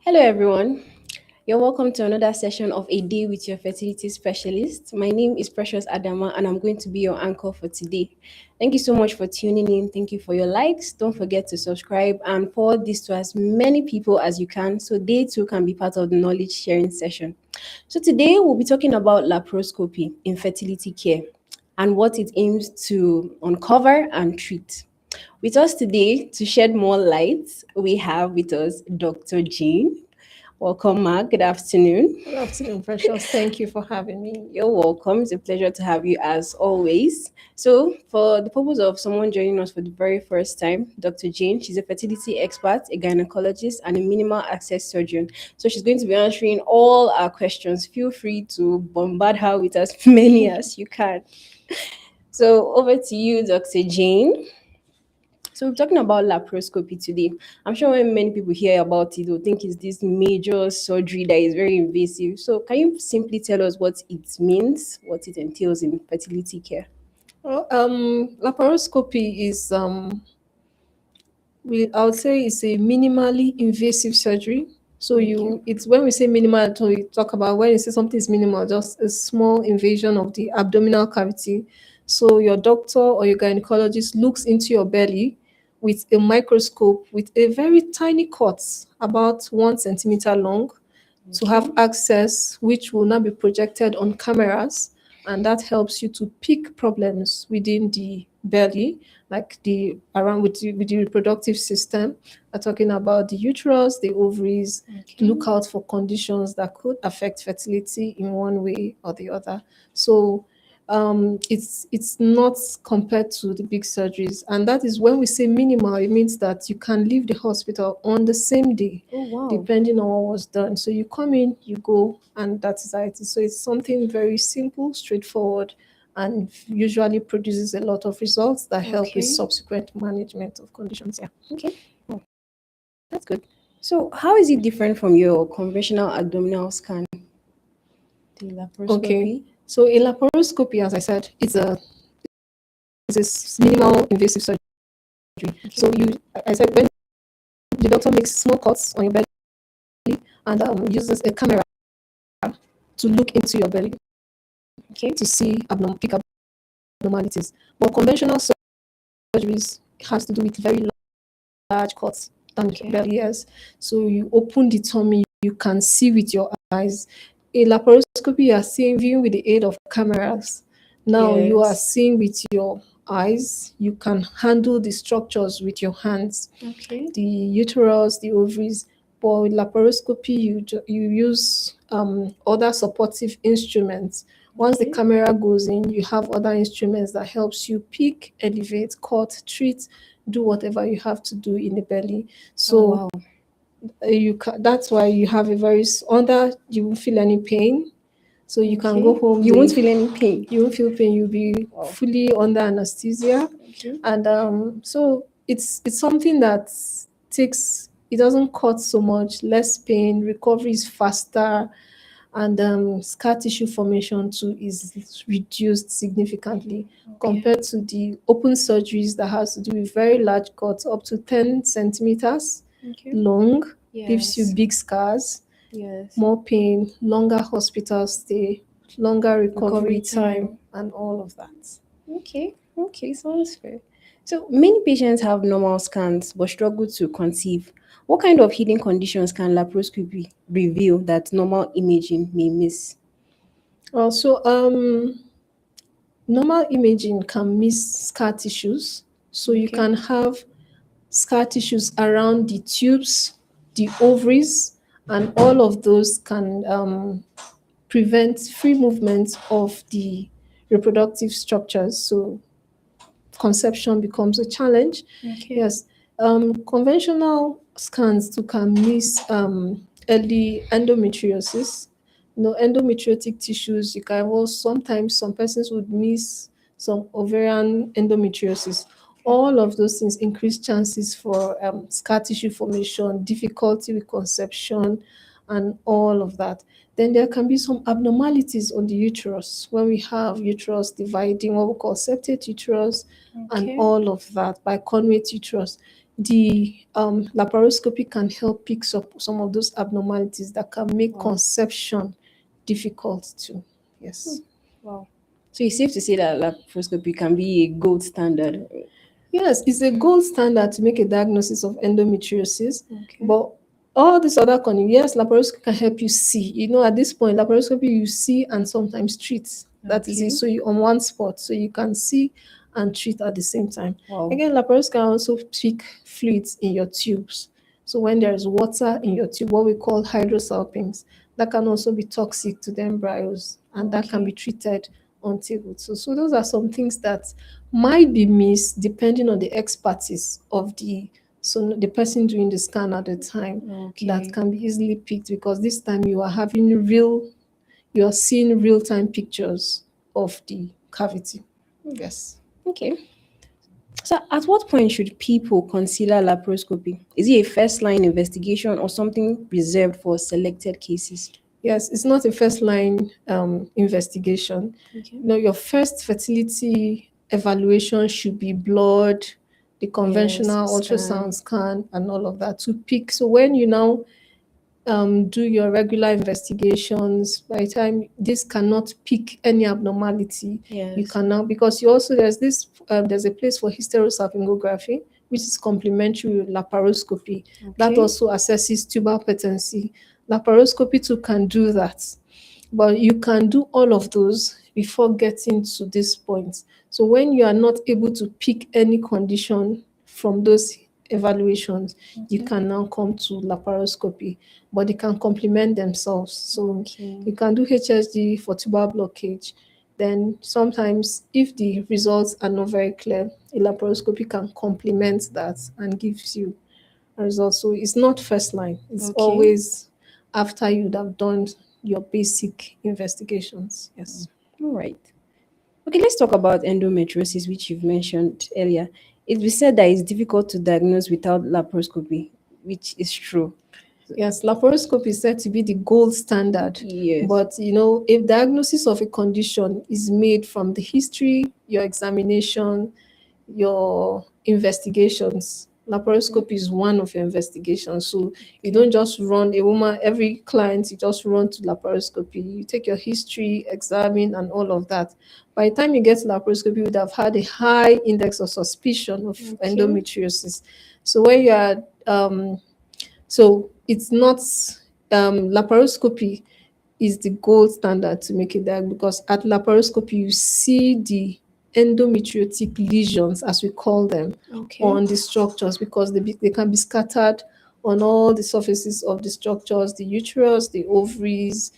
Hello, everyone. You're welcome to another session of A Day with your fertility specialist. My name is Precious Adama, and I'm going to be your anchor for today. Thank you so much for tuning in. Thank you for your likes. Don't forget to subscribe and forward this to as many people as you can so they too can be part of the knowledge sharing session. So, today we'll be talking about laparoscopy in fertility care and what it aims to uncover and treat. With us today to shed more light, we have with us Dr. Jean. Welcome, Mark. Good afternoon. Good afternoon, Precious. Thank you for having me. You're welcome. It's a pleasure to have you as always. So, for the purpose of someone joining us for the very first time, Dr. Jane, she's a fertility expert, a gynecologist, and a minimal access surgeon. So, she's going to be answering all our questions. Feel free to bombard her with as many as you can. So, over to you, Dr. Jane. So we're talking about laparoscopy today. I'm sure when many people hear about it, they'll think it's this major surgery that is very invasive. So can you simply tell us what it means, what it entails in fertility care? Well, laparoscopy is I would say it's a minimally invasive surgery. So Okay. it's when we say minimal, so we talk about when you say something is minimal, just a small invasion of the abdominal cavity. So your doctor or your gynecologist looks into your belly with a microscope with a very tiny cut, about 1 centimeter long, to Okay. have access, which will now be projected on cameras, and that helps you to pick problems within the belly, like the around with the reproductive system. We're talking about the uterus, the ovaries. Okay. Look out for conditions that could affect fertility in one way or the other. So it's not compared to the big surgeries, and that is when we say minimal, it means that you can leave the hospital on the same day Oh wow. depending on what was done. So you come in, you go, and that is how it is. So it's something very simple, straightforward, and usually produces a lot of results that help with Okay. subsequent management of conditions. Yeah. Okay. Oh, that's good. So how is it different from your conventional abdominal scan, the Okay. laparoscopy? So a laparoscopy, as I said, is a minimal invasive surgery. So I said, when the doctor makes small cuts on your belly and uses a camera to look into your belly Okay. to see pick abnormalities. But conventional surgeries has to do with very large cuts and Okay. belly, yes. So you open the tummy, you can see with your eyes. In laparoscopy, you are seeing, viewing with the aid of cameras. Now you are Yes. seeing with your eyes, you can handle the structures with your hands, Okay. the uterus, the ovaries. But with laparoscopy, you use other supportive instruments. Once the Okay. camera goes in, you have other instruments that helps you pick, elevate, cut, treat, do whatever you have to do in the belly. Oh So wow. that's why you have a under. You won't feel any pain, so you can go Okay. home You won't with feel any pain. you won't feel pain. You'll be Wow. fully under anesthesia, Okay. and so it's something that takes. It doesn't cut so much, less pain. Recovery is faster, and scar tissue formation too is reduced significantly Okay. compared to the open surgeries that has to do with very large cuts up to 10 centimeters Okay. long, gives you Yes. big scars, Yes. more pain, longer hospital stay, longer recovery Recovery time, time. and all of that. Okay. Okay. Sounds fair. So many patients have normal scans but struggle to conceive. What kind of hidden conditions can laparoscopy reveal that normal imaging may miss? Also, normal imaging can miss scar tissues, so you Okay. can have scar tissues around the tubes, the ovaries, and all of those can prevent free movement of the reproductive structures. So conception becomes a challenge. Okay. Yes, conventional scans too can miss early endometriosis. Endometriotic tissues, you can also sometimes some persons would miss some ovarian endometriosis. All of those things increase chances for scar tissue formation, difficulty with conception, and all of that. Then there can be some abnormalities on the uterus when we have uterus dividing, what we call septate uterus, and Okay. all of that, biconate uterus. The laparoscopy can help pick up some of those abnormalities that can make Wow. conception difficult too. Yes. Wow. So it's safe to say that laparoscopy can be a gold standard. Yes, it's a gold standard to make a diagnosis of endometriosis, Okay. but all these other yes, laparoscopy can help you see. At this point, laparoscopy you see and sometimes treat. That is it. Okay. So you on one spot, so you can see and treat at the same time. Wow. Again, laparoscopy can also pick fluids in your tubes. So when there is water in your tube, what we call hydrosalpinx, that can also be toxic to the embryos, and that can be Okay. treated on table. So those are some things that might be missed depending on the expertise of the person doing the scan at the time, that Okay. can be easily picked, because this time you are seeing real-time pictures of the cavity. Yes. Okay. So at what point should people consider laparoscopy? Is it a first line investigation or something reserved for selected cases? Yes, it's not a first line investigation. Okay. Your first fertility evaluation should be blood, the Yes, conventional ultrasound scan. scan, and all of that to pick. So when you now do your regular investigations, by the time this cannot pick any abnormality, you Yes. can now, because you also there's a place for hysterosalpingography, which is complementary with laparoscopy, that Okay. also assesses tubal patency. Laparoscopy too can do that, but you can do all of those before getting to this point. So when you are not able to pick any condition from those evaluations, you Okay. can now come to laparoscopy, but they can complement themselves. So Okay. you can do HSG for tubal blockage. Then sometimes, if the results are not very clear, a laparoscopy can complement that and gives you a result. So it's not first line. It's Okay. always after you'd have done your basic investigations. Yes. All right. Okay, let's talk about endometriosis, which you've mentioned earlier. It's been said that it's difficult to diagnose without laparoscopy, which is true. Yes, laparoscopy is said to be the gold standard. Yes. But if diagnosis of a condition is made from the history, your examination, your investigations. Laparoscopy is one of your investigations. So you Okay. don't just run a woman, every client, you just run to laparoscopy. You take your history, examine, and all of that. By the time you get to laparoscopy, you would have had a high index of suspicion of Okay. endometriosis. So when you are so it's not laparoscopy is the gold standard to make it diagnosis, because at laparoscopy you see the endometriotic lesions, as we call them, Okay. on the structures, because they can be scattered on all the surfaces of the structures, the uterus, the ovaries,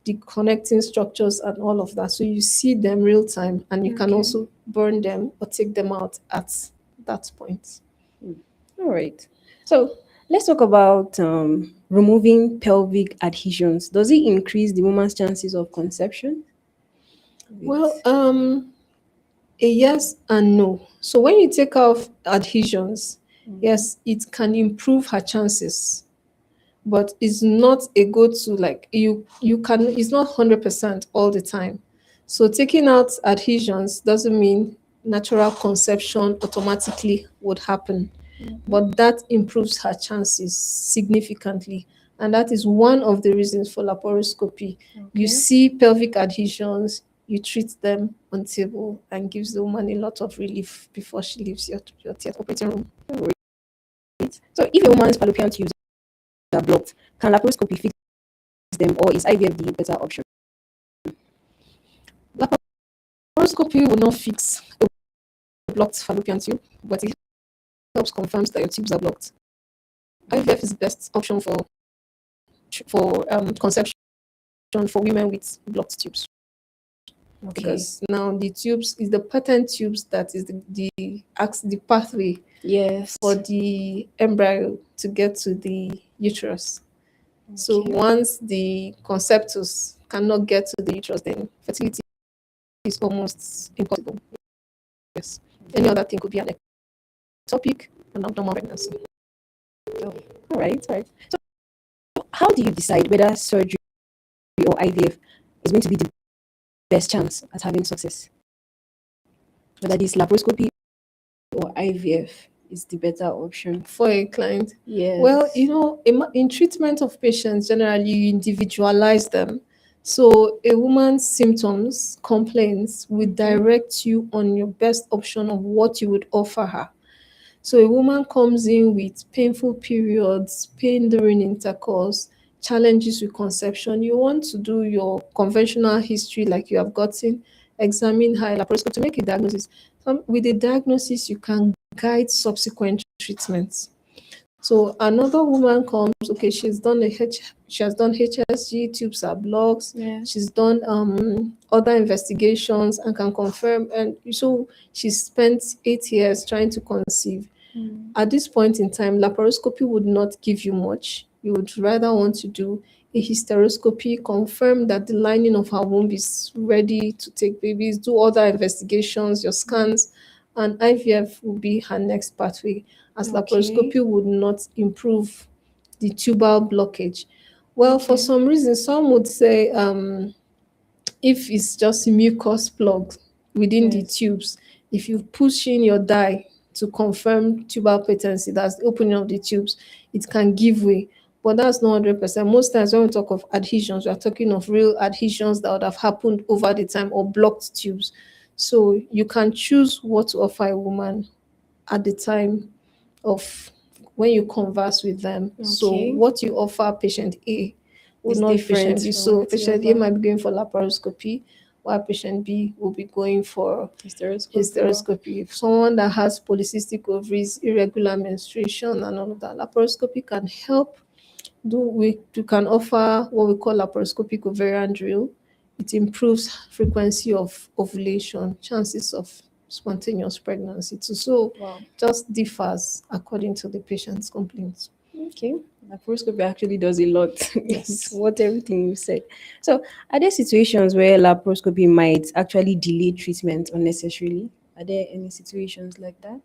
the connecting structures, and all of that. So you see them real time, and you can Okay. also burn them or take them out at that point. All right. So let's talk about removing pelvic adhesions. Does it increase the woman's chances of conception? Well, With a yes and no. So when you take off adhesions, yes, it can improve her chances, but it's not a go-to. Like you can, it's not 100% all the time. So taking out adhesions doesn't mean natural conception automatically would happen, but that improves her chances significantly. And that is one of the reasons for laparoscopy. You okay. see pelvic adhesions, you treat them on table, and gives the woman a lot of relief before she leaves your theatre operating room. So if a woman's fallopian tubes are blocked, can laparoscopy fix them, or is IVF the better option? Laparoscopy will not fix a blocked fallopian tube, but it helps confirm that your tubes are blocked. IVF is the best option for conception for women with blocked tubes. Okay. because now the tubes is the patent tubes that is the pathway for Yes. the embryo to get to the uterus. So Okay. once the conceptus cannot get to the uterus, then fertility is almost impossible. Yes. Any other thing could be an ectopic, an abnormal pregnancy. Oh, all right. All right. So, how do you decide whether surgery or IVF is going to be the best chance at having success? Whether this laparoscopy or IVF is the better option? For a client, well, Yes. in treatment of patients, generally you individualize them. So a woman's symptoms, complaints will direct you on your best option of what you would offer her. So a woman comes in with painful periods, pain during intercourse, challenges with conception. You want to do your conventional history like you have gotten, examine her laparoscopy to make a diagnosis. With a diagnosis, you can guide subsequent treatments. So another woman comes, okay, she has done HSG, tubes are blocked, Yeah. she's done other investigations and can confirm, and so she spent 8 years trying to conceive. At this point in time, laparoscopy would not give you much. You would rather want to do a hysteroscopy, confirm that the lining of her womb is ready to take babies, do other investigations, your scans, and IVF will be her next pathway, as Okay. laparoscopy would not improve the tubal blockage. Well, for Okay. some reason, some would say if it's just a mucus plug within the Yes. tubes, if you push in your dye to confirm tubal patency, that's the opening of the tubes, it can give way. But that's not 100%. Most times when we talk of adhesions, we are talking of real adhesions that would have happened over the time or blocked tubes. So you can choose what to offer a woman at the time of when you converse with them. So Okay. what you offer patient A will It's not be patient different B. from So what you patient A offer. might be going for laparoscopy, while patient B will be going for Hysteroscopy. Or hysteroscopy. If someone that has polycystic ovaries, irregular menstruation, and all of that, laparoscopy can help. You can offer what we call laparoscopic ovarian drill. It improves frequency of ovulation, chances of spontaneous pregnancy too. So wow. just differs according to the patient's complaints. Okay. Laparoscopy actually does a lot. It's Yes. what everything you said. So, are there situations where laparoscopy might actually delay treatment unnecessarily? Are there any situations like that?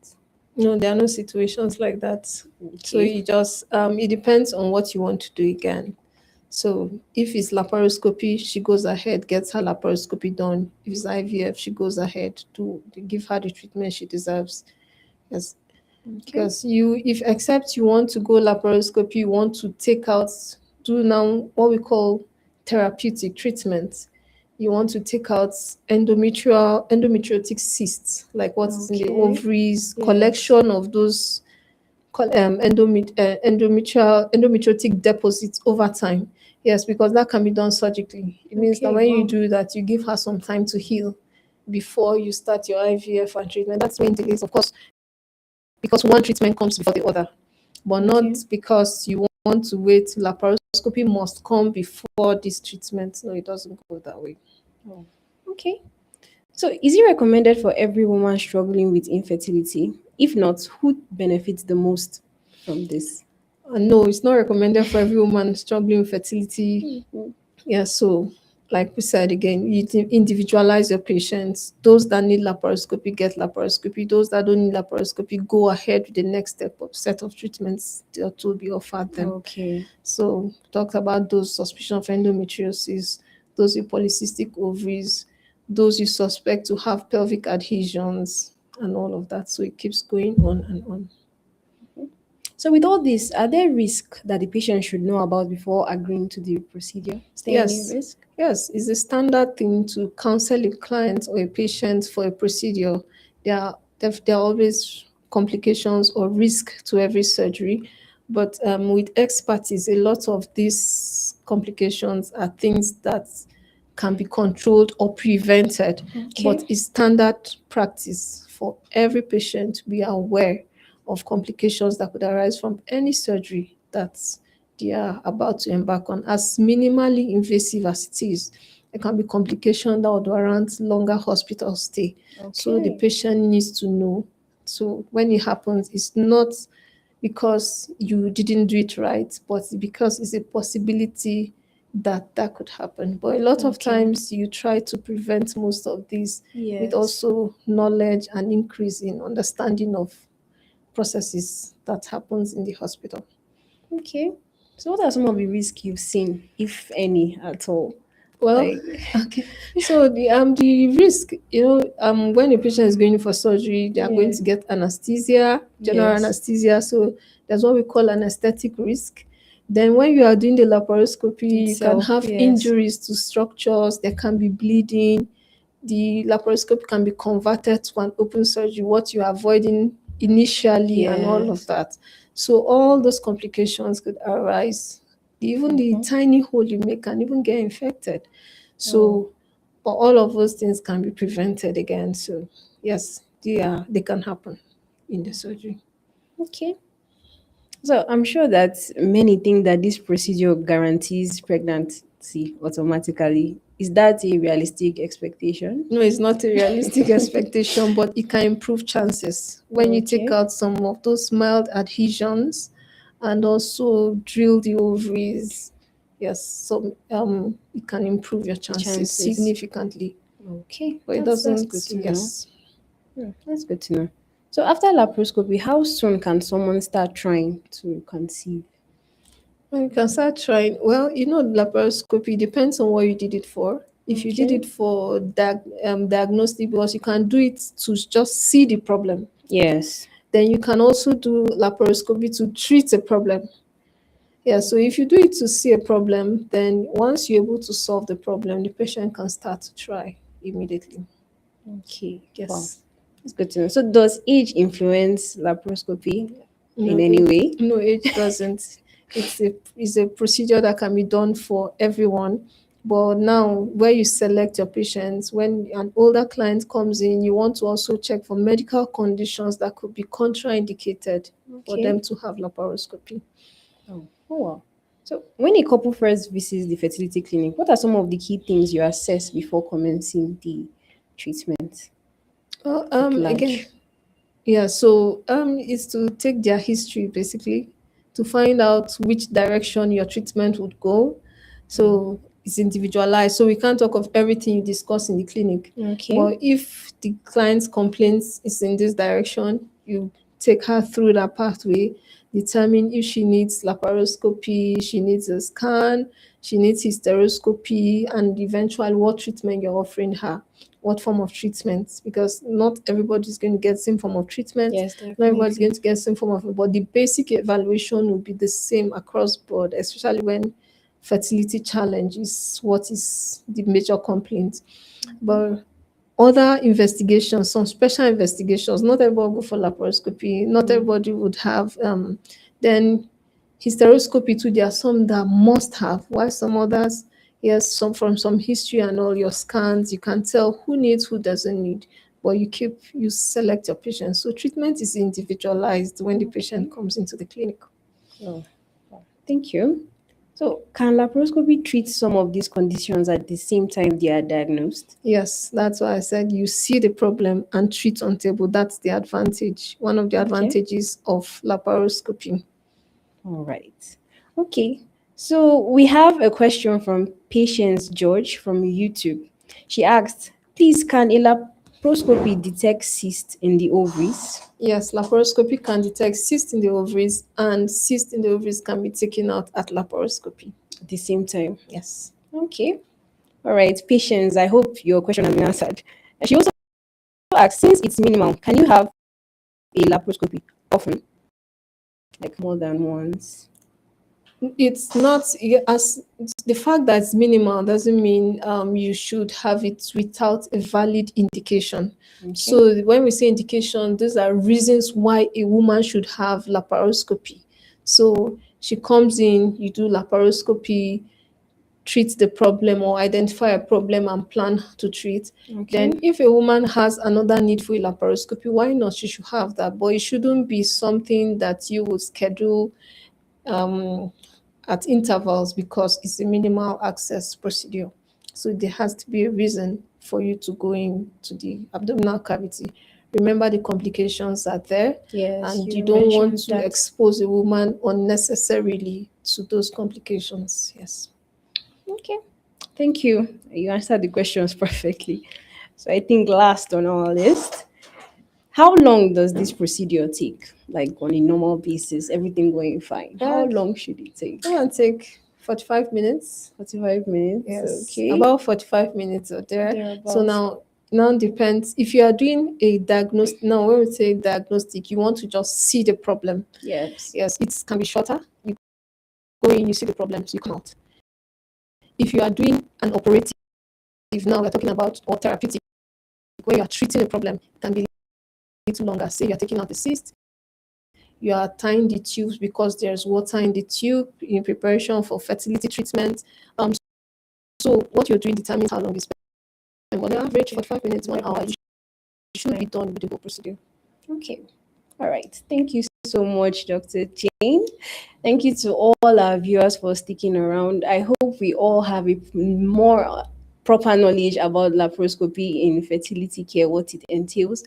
No, there are no situations like that. So Okay. you just it depends on what you want to do again. So if it's laparoscopy, she goes ahead, gets her laparoscopy done. If it's IVF, she goes ahead to give her the treatment she deserves. Yes. Okay. Because if except you want to go laparoscopy, you want to take out, do now what we call therapeutic treatment. You want to take out endometriotic cysts, like what is in the Okay. ovaries, Yes. collection of those endometriotic deposits over time. Yes, because that can be done surgically. It means that Okay. when you Wow. do that, you give her some time to heal before you start your IVF and treatment. That's when delays, of course, because one treatment comes before the other, but not Okay. because you want to wait. Laparoscopy must come before this treatment. No, it doesn't go that way. Oh. Okay. So, is it recommended for every woman struggling with infertility? If not, who benefits the most from this? No, it's not recommended for every woman struggling with fertility. Mhm. Yeah, so like we said again, you individualize your patients. Those that need laparoscopy get laparoscopy. Those that don't need laparoscopy go ahead with the next step of set of treatments that will be offered them. Okay. So talked about those suspicion of endometriosis, those with polycystic ovaries, those you suspect to have pelvic adhesions, and all of that. So it keeps going on and on. So, with all this, are there risks that the patient should know about before agreeing to the procedure? Is there any Yes, risk? yes, it's a standard thing to counsel a client or a patient for a procedure. There are always complications or risk to every surgery, but with expertise, a lot of these complications are things that can be controlled or prevented. But Okay. it's standard practice for every patient to be aware of complications that could arise from any surgery that they are about to embark on, as minimally invasive as it is. there can be complication that would warrant longer hospital stay. So the Okay. patient needs to know. So when it happens, it's not because you didn't do it right, but because it's a possibility that that could happen. But a lot of Okay. times you try to prevent most of these with Yes. also knowledge and increase in understanding of processes that happens in the hospital. Okay. So what are some of the risks you've seen, if any, at all? Well, Like, okay. So the risk, when a patient is going for surgery, they are going yeah. to get anesthesia, general Yes. anesthesia. So that's what we call anesthetic risk. Then when you are doing the laparoscopy, you can Itself, have yes. injuries to structures. There can be bleeding. The laparoscopy can be converted to an open surgery. What you're avoiding initially and all of Yes. that. So all those complications could arise. Even the Mm-hmm. tiny hole you make can even get infected. Oh, So, but all of those things can be prevented again. So, yes, they can happen in the surgery. okay. So I'm sure that many think that this procedure guarantees pregnancy automatically. Is that a realistic expectation? No, it's not a realistic expectation, but it can improve chances when you take Okay. out some of those mild adhesions and also drill the ovaries. Yes, so it can improve your The chances chances. significantly, Okay, but it that's good doesn't. to know. Yes. That's good to know. So after laparoscopy, how soon can someone start trying to conceive? Well, you can start trying. Well, laparoscopy depends on what you did it for. If you did Okay. it for diagnostic, because you can do it to just see the problem, Yes. then you can also do laparoscopy to treat a problem. Yeah, so if you do it to see a problem, then once you're able to solve the problem, the patient can start to try immediately. Okay. Wow. Yes. That's good to know. So does age influence laparoscopy in No, any age, way? no, age doesn't. It's a procedure that can be done for everyone. But now, where you select your patients, when an older client comes in, you want to also check for medical conditions that could be contraindicated for them Okay. to have laparoscopy. Oh wow. So when a couple first visits the fertility clinic, what are some of the key things you assess before commencing the treatment Well, at again, large? yeah, so it's to take their history basically to find out which direction your treatment would go. So it's individualized. So we can't talk of everything you discuss in the clinic. Okay. But if the client's complaints is in this direction, you take her through that pathway, determine if she needs laparoscopy, she needs a scan, she needs hysteroscopy, and eventually what treatment you're offering her, what form of treatment, because not everybody's going to get the same form of treatment, Yes, not everybody's definitely. going to get the same form of, but the basic evaluation will be the same across board, especially when fertility challenge is what is the major complaint. But other investigations, some special investigations, not everybody will go for laparoscopy, not everybody would have then hysteroscopy too. There are some that must have, while some others, yes, some from some history and all your scans, you can tell who needs, who doesn't need, but you select your patient. So treatment is individualized when the patient Okay. comes into the clinic. Oh, wow. Thank you. So can laparoscopy treat some of these conditions at the same time they are diagnosed? Yes, that's why I said you see the problem and treat on table. That's the advantage. One of the Okay. advantages of laparoscopy. All right. Okay. So we have a question from Patience George from YouTube. She asked, please, can a laparoscopy detect cyst in the ovaries Yes, laparoscopy can detect cyst in the ovaries, and cyst in the ovaries can be taken out at laparoscopy. at the same time? Yes. Okay. All right. Patience, I hope your question has been answered. And she also asked, since it's minimal, can you have a laparoscopy often, like more than once? It's not as the fact that it's minimal doesn't mean you should have it without a valid indication. Okay. So when we say indication, these are reasons why a woman should have laparoscopy. So she comes in, you do laparoscopy, treat the problem or identify a problem and plan to treat. Okay. Then, if a woman has another need for a laparoscopy, why not? She should have that, but it shouldn't be something that you would schedule um, at intervals because it's a minimal access procedure. So there has to be a reason for you to go into the abdominal cavity. Remember, the complications are there, Yes, and you you don't want mentioned to that. expose a woman unnecessarily to those complications. Yes. Okay. Thank you. You answered the questions perfectly. So I think last on our list, how long does this procedure take? Like on a normal basis, everything going fine. How Uh, long should it take? Come and take 45 minutes. 45 minutes. Yes, Okay. about 45 minutes or there. So Thereabouts. now depends if you are doing a diagnostic. Now, when we say diagnostic, you want to just see the problem. Yes. Yes, it can be shorter. You go in, you see the problem, so you come out. If you are doing an operative, now we're talking about or therapeutic, where you are treating a problem, it can be a little longer. Say you are taking out the cyst, you are tying the tubes because there's water in the tube in preparation for fertility treatment. So what you're doing determines how long you spend. On average, 45 minutes, 1 hour, you should be done with the whole procedure. Okay. All right. Thank you so much, Dr. Jane. Thank you to all our viewers for sticking around. I hope we all have a more proper knowledge about laparoscopy in fertility care, what it entails.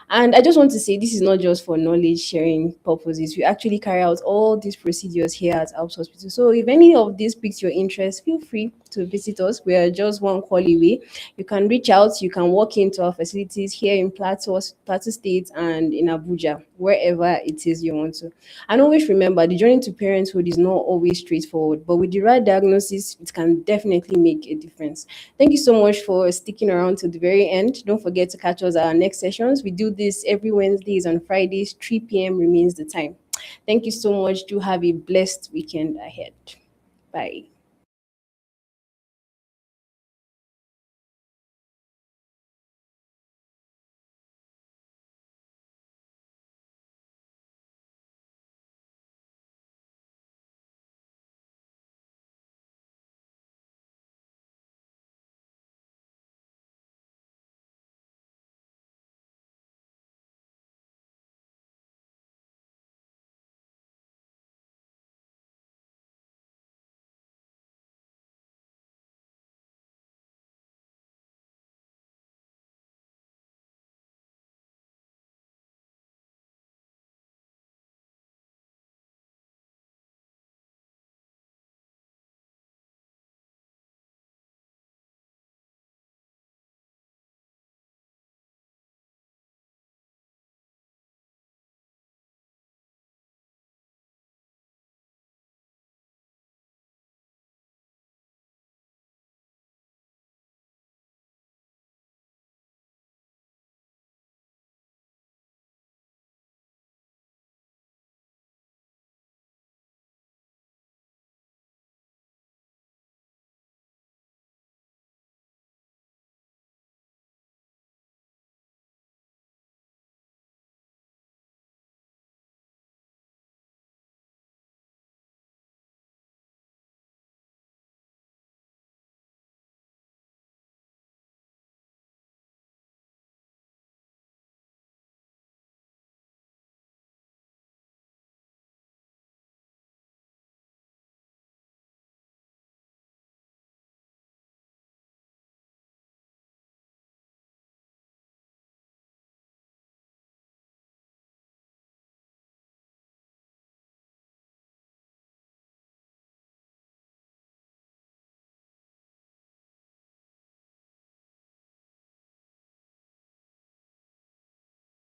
And I just want to say this is not just for knowledge sharing purposes. We actually carry out all these procedures here at Alps Hospital. So if any of this piques your interest, feel free to visit us. We are just one call away. You can reach out, you can walk into our facilities here in Plateau State and in Abuja, wherever it is you want to. And always remember, the journey to parenthood is not always straightforward, but with the right diagnosis, it can definitely make a difference. Thank you so much for sticking around to the very end. Don't forget to catch us at our next sessions. We do this every Wednesdays and Fridays, 3 p.m. remains the time. Thank you so much. Do have a blessed weekend ahead. Bye.